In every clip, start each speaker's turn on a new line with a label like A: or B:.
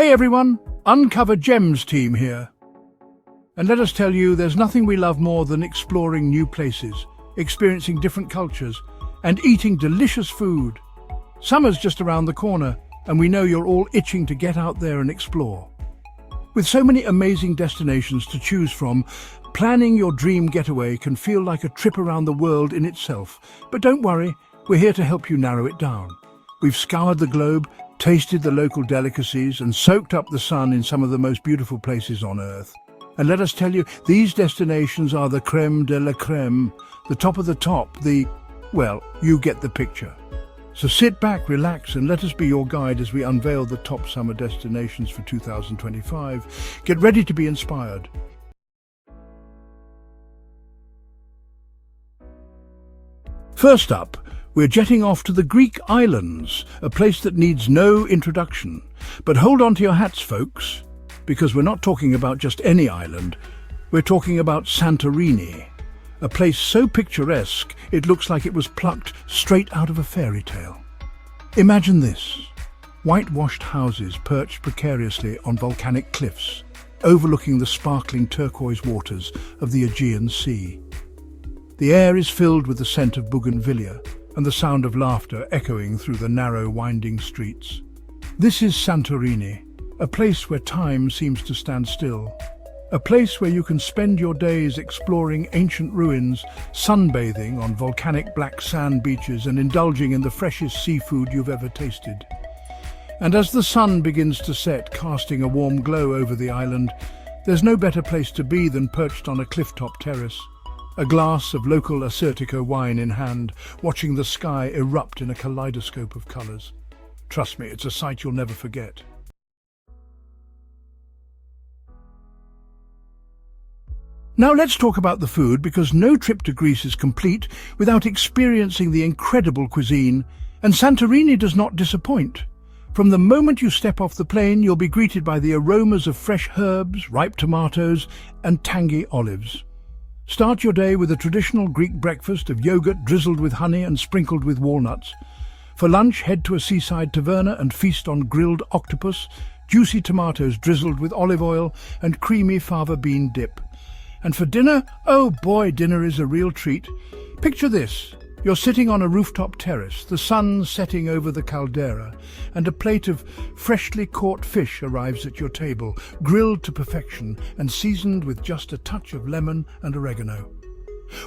A: Hey everyone, Uncover Gems team here. And let us tell you, there's nothing we love more than exploring new places, experiencing different cultures, and eating delicious food. Summer's just around the corner, and we know you're all itching to get out there and explore. With so many amazing destinations to choose from, planning your dream getaway can feel like a trip around the world in itself. But don't worry, we're here to help you narrow it down. We've scoured the globe, tasted the local delicacies, and soaked up the sun in some of the most beautiful places on Earth. And let us tell you, these destinations are the crème de la crème, the top of the top, well, you get the picture. So sit back, relax, and let us be your guide as we unveil the top summer destinations for 2025. Get ready to be inspired. First up, we're jetting off to the Greek islands, a place that needs no introduction. But hold on to your hats, folks, because we're not talking about just any island. We're talking about Santorini, a place so picturesque it looks like it was plucked straight out of a fairy tale. Imagine this: whitewashed houses perched precariously on volcanic cliffs, overlooking the sparkling turquoise waters of the Aegean Sea. The air is filled with the scent of bougainvillea and the sound of laughter echoing through the narrow, winding streets. This is Santorini, a place where time seems to stand still. A place where you can spend your days exploring ancient ruins, sunbathing on volcanic black sand beaches, and indulging in the freshest seafood you've ever tasted. And as the sun begins to set, casting a warm glow over the island, there's no better place to be than perched on a clifftop terrace, a glass of local Assyrtiko wine in hand, watching the sky erupt in a kaleidoscope of colours. Trust me, it's a sight you'll never forget. Now let's talk about the food, because no trip to Greece is complete without experiencing the incredible cuisine, and Santorini does not disappoint. From the moment you step off the plane, you'll be greeted by the aromas of fresh herbs, ripe tomatoes, and tangy olives. Start your day with a traditional Greek breakfast of yogurt drizzled with honey and sprinkled with walnuts. For lunch, head to a seaside taverna and feast on grilled octopus, juicy tomatoes drizzled with olive oil, and creamy fava bean dip. And for dinner, oh boy, dinner is a real treat. Picture this: you're sitting on a rooftop terrace, the sun setting over the caldera, and a plate of freshly caught fish arrives at your table, grilled to perfection and seasoned with just a touch of lemon and oregano.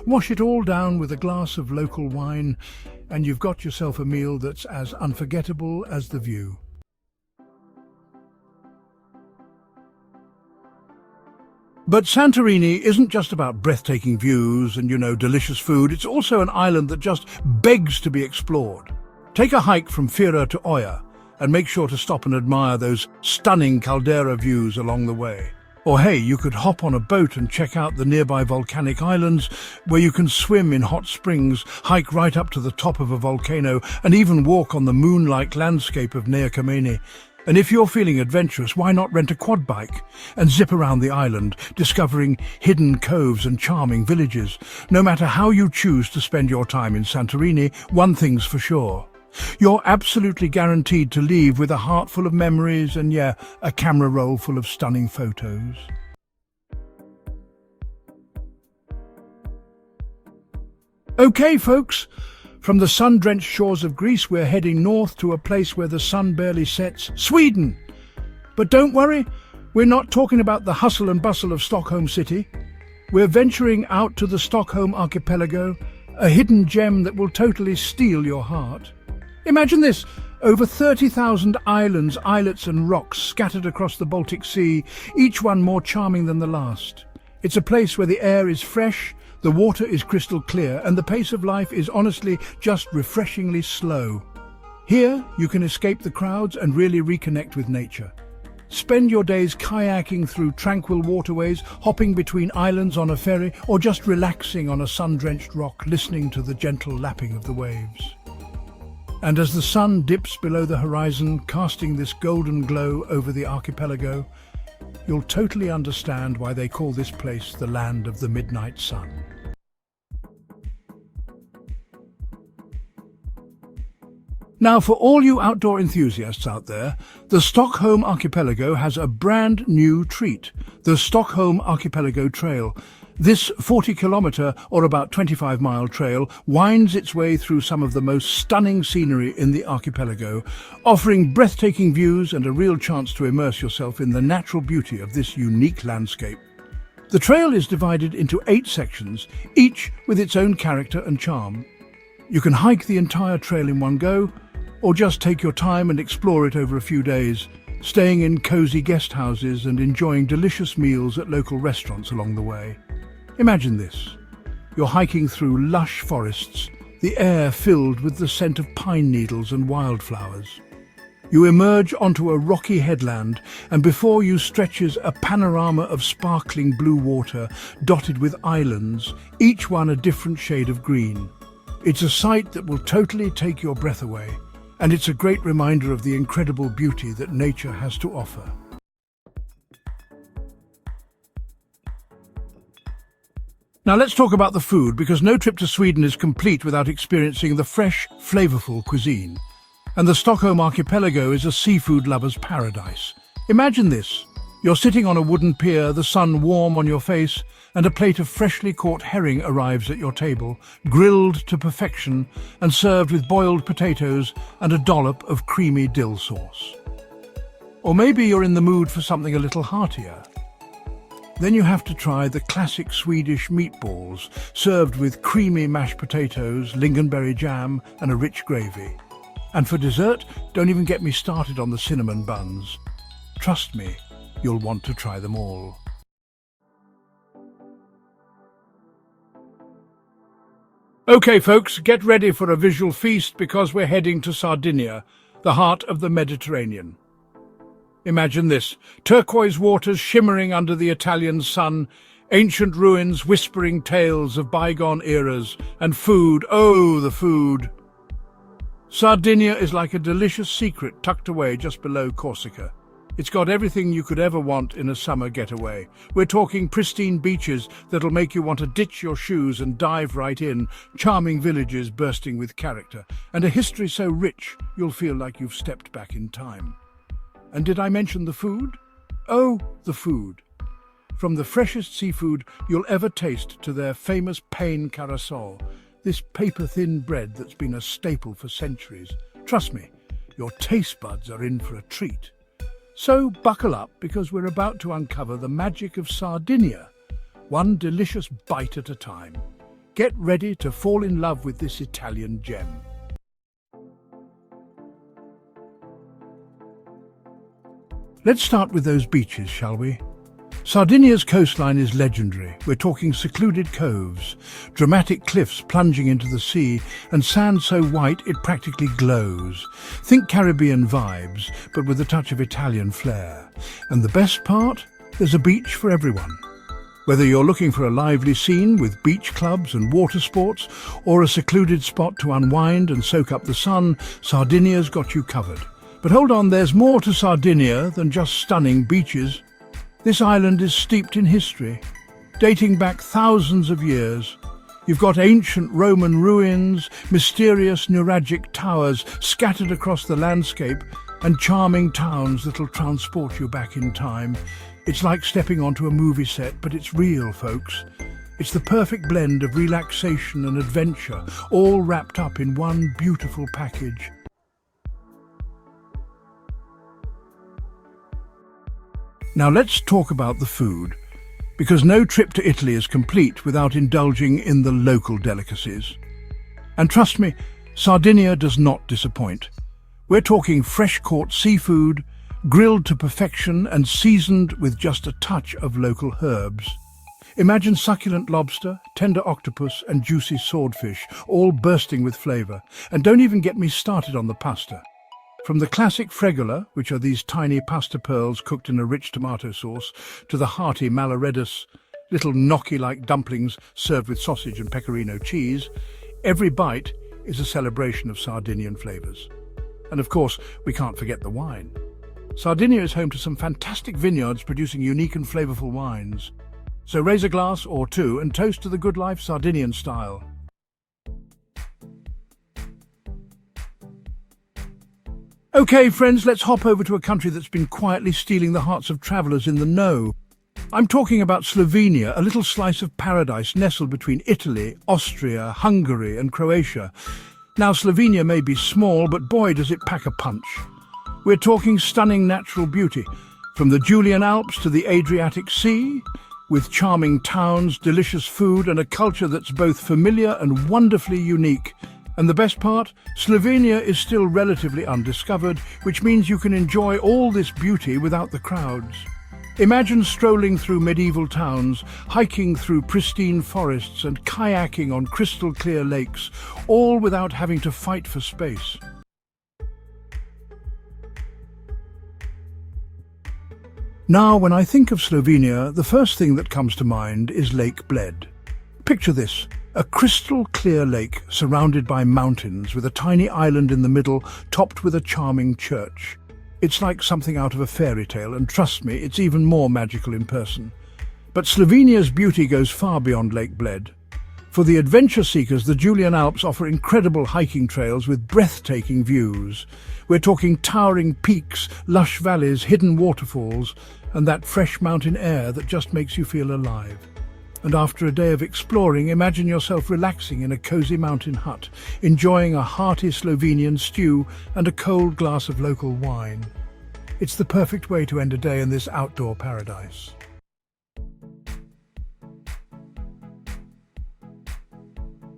A: Wash it all down with a glass of local wine, and you've got yourself a meal that's as unforgettable as the view. But Santorini isn't just about breathtaking views and, delicious food. It's also an island that just begs to be explored. Take a hike from Fira to Oia, and make sure to stop and admire those stunning caldera views along the way. Or hey, you could hop on a boat and check out the nearby volcanic islands, where you can swim in hot springs, hike right up to the top of a volcano, and even walk on the moon-like landscape of Nea Kameni. And if you're feeling adventurous, why not rent a quad bike and zip around the island, discovering hidden coves and charming villages? No matter how you choose to spend your time in Santorini, one thing's for sure: you're absolutely guaranteed to leave with a heart full of memories and, a camera roll full of stunning photos. Okay, folks. From the sun-drenched shores of Greece, we're heading north to a place where the sun barely sets: Sweden. But don't worry, we're not talking about the hustle and bustle of Stockholm city. We're venturing out to the Stockholm Archipelago, a hidden gem that will totally steal your heart. Imagine this: over 30,000 islands, islets and rocks scattered across the Baltic Sea, each one more charming than the last. It's a place where the air is fresh, the water is crystal clear, and the pace of life is honestly just refreshingly slow. Here, you can escape the crowds and really reconnect with nature. Spend your days kayaking through tranquil waterways, hopping between islands on a ferry, or just relaxing on a sun-drenched rock, listening to the gentle lapping of the waves. And as the sun dips below the horizon, casting this golden glow over the archipelago, you'll totally understand why they call this place the land of the midnight sun. Now, for all you outdoor enthusiasts out there, the Stockholm Archipelago has a brand new treat, the Stockholm Archipelago Trail. This 40-kilometre or about 25-mile trail winds its way through some of the most stunning scenery in the archipelago, offering breathtaking views and a real chance to immerse yourself in the natural beauty of this unique landscape. The trail is divided into 8 sections, each with its own character and charm. You can hike the entire trail in one go, or just take your time and explore it over a few days, staying in cosy guest houses and enjoying delicious meals at local restaurants along the way. Imagine this. You're hiking through lush forests, the air filled with the scent of pine needles and wildflowers. You emerge onto a rocky headland, and before you stretches a panorama of sparkling blue water dotted with islands, each one a different shade of green. It's a sight that will totally take your breath away, and it's a great reminder of the incredible beauty that nature has to offer. Now let's talk about the food, because no trip to Sweden is complete without experiencing the fresh, flavourful cuisine. And the Stockholm Archipelago is a seafood lover's paradise. Imagine this. You're sitting on a wooden pier, the sun warm on your face, and a plate of freshly caught herring arrives at your table, grilled to perfection and served with boiled potatoes and a dollop of creamy dill sauce. Or maybe you're in the mood for something a little heartier. Then you have to try the classic Swedish meatballs, served with creamy mashed potatoes, lingonberry jam and a rich gravy. And for dessert, don't even get me started on the cinnamon buns. Trust me, you'll want to try them all. Okay folks, get ready for a visual feast because we're heading to Sardinia, the heart of the Mediterranean. Imagine this, turquoise waters shimmering under the Italian sun, ancient ruins whispering tales of bygone eras, and food, oh the food. Sardinia is like a delicious secret tucked away just below Corsica. It's got everything you could ever want in a summer getaway. We're talking pristine beaches that'll make you want to ditch your shoes and dive right in, charming villages bursting with character, and a history so rich you'll feel like you've stepped back in time. And did I mention the food? Oh, the food. From the freshest seafood you'll ever taste to their famous pane carasol, this paper-thin bread that's been a staple for centuries. Trust me, your taste buds are in for a treat. So buckle up, because we're about to uncover the magic of Sardinia, one delicious bite at a time. Get ready to fall in love with this Italian gem. Let's start with those beaches, shall we? Sardinia's coastline is legendary. We're talking secluded coves, dramatic cliffs plunging into the sea, and sand so white it practically glows. Think Caribbean vibes, but with a touch of Italian flair. And the best part? There's a beach for everyone. Whether you're looking for a lively scene with beach clubs and water sports, or a secluded spot to unwind and soak up the sun, Sardinia's got you covered. But hold on, there's more to Sardinia than just stunning beaches. This island is steeped in history, dating back thousands of years. You've got ancient Roman ruins, mysterious Nuragic towers scattered across the landscape, and charming towns that'll transport you back in time. It's like stepping onto a movie set, but it's real, folks. It's the perfect blend of relaxation and adventure, all wrapped up in one beautiful package. Now let's talk about the food, because no trip to Italy is complete without indulging in the local delicacies. And trust me, Sardinia does not disappoint. We're talking fresh-caught seafood, grilled to perfection and seasoned with just a touch of local herbs. Imagine succulent lobster, tender octopus and juicy swordfish, all bursting with flavour. And don't even get me started on the pasta. From the classic fregola, which are these tiny pasta pearls cooked in a rich tomato sauce, to the hearty malaredus, little gnocchi-like dumplings served with sausage and pecorino cheese, every bite is a celebration of Sardinian flavours. And of course, we can't forget the wine. Sardinia is home to some fantastic vineyards producing unique and flavourful wines. So raise a glass or two and toast to the good life Sardinian style. Okay, friends, let's hop over to a country that's been quietly stealing the hearts of travellers in the know. I'm talking about Slovenia, a little slice of paradise nestled between Italy, Austria, Hungary and Croatia. Now, Slovenia may be small, but boy, does it pack a punch. We're talking stunning natural beauty, from the Julian Alps to the Adriatic Sea, with charming towns, delicious food and a culture that's both familiar and wonderfully unique. And the best part? Slovenia is still relatively undiscovered, which means you can enjoy all this beauty without the crowds. Imagine strolling through medieval towns, hiking through pristine forests and kayaking on crystal-clear lakes, all without having to fight for space. Now, when I think of Slovenia, the first thing that comes to mind is Lake Bled. Picture this, a crystal-clear lake surrounded by mountains with a tiny island in the middle topped with a charming church. It's like something out of a fairy tale, and trust me, it's even more magical in person. But Slovenia's beauty goes far beyond Lake Bled. For the adventure seekers, the Julian Alps offer incredible hiking trails with breathtaking views. We're talking towering peaks, lush valleys, hidden waterfalls, and that fresh mountain air that just makes you feel alive. And after a day of exploring, imagine yourself relaxing in a cozy mountain hut, enjoying a hearty Slovenian stew and a cold glass of local wine. It's the perfect way to end a day in this outdoor paradise.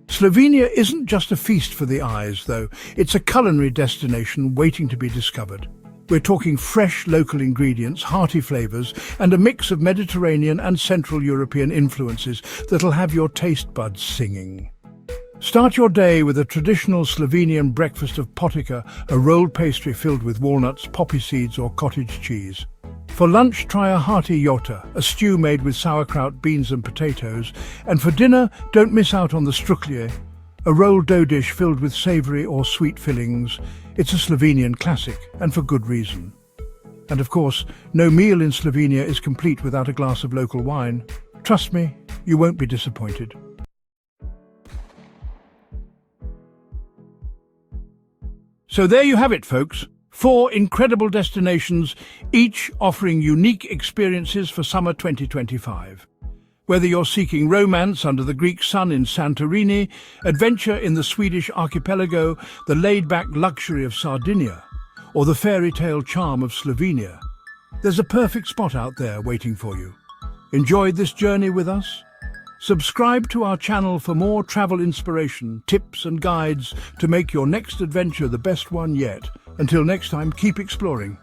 A: Slovenia isn't just a feast for the eyes, though. It's a culinary destination waiting to be discovered. We're talking fresh local ingredients, hearty flavors, and a mix of Mediterranean and Central European influences that'll have your taste buds singing. Start your day with a traditional Slovenian breakfast of potica, a rolled pastry filled with walnuts, poppy seeds or cottage cheese. For lunch, try a hearty jota, a stew made with sauerkraut, beans and potatoes. And for dinner, don't miss out on the struklie, a rolled dough dish filled with savoury or sweet fillings. It's a Slovenian classic, and for good reason. And of course, no meal in Slovenia is complete without a glass of local wine. Trust me, you won't be disappointed. So there you have it, folks. 4 incredible destinations, each offering unique experiences for summer 2025. Whether you're seeking romance under the Greek sun in Santorini, adventure in the Swedish archipelago, the laid-back luxury of Sardinia, or the fairy tale charm of Slovenia, there's a perfect spot out there waiting for you. Enjoyed this journey with us? Subscribe to our channel for more travel inspiration, tips and guides to make your next adventure the best one yet. Until next time, keep exploring.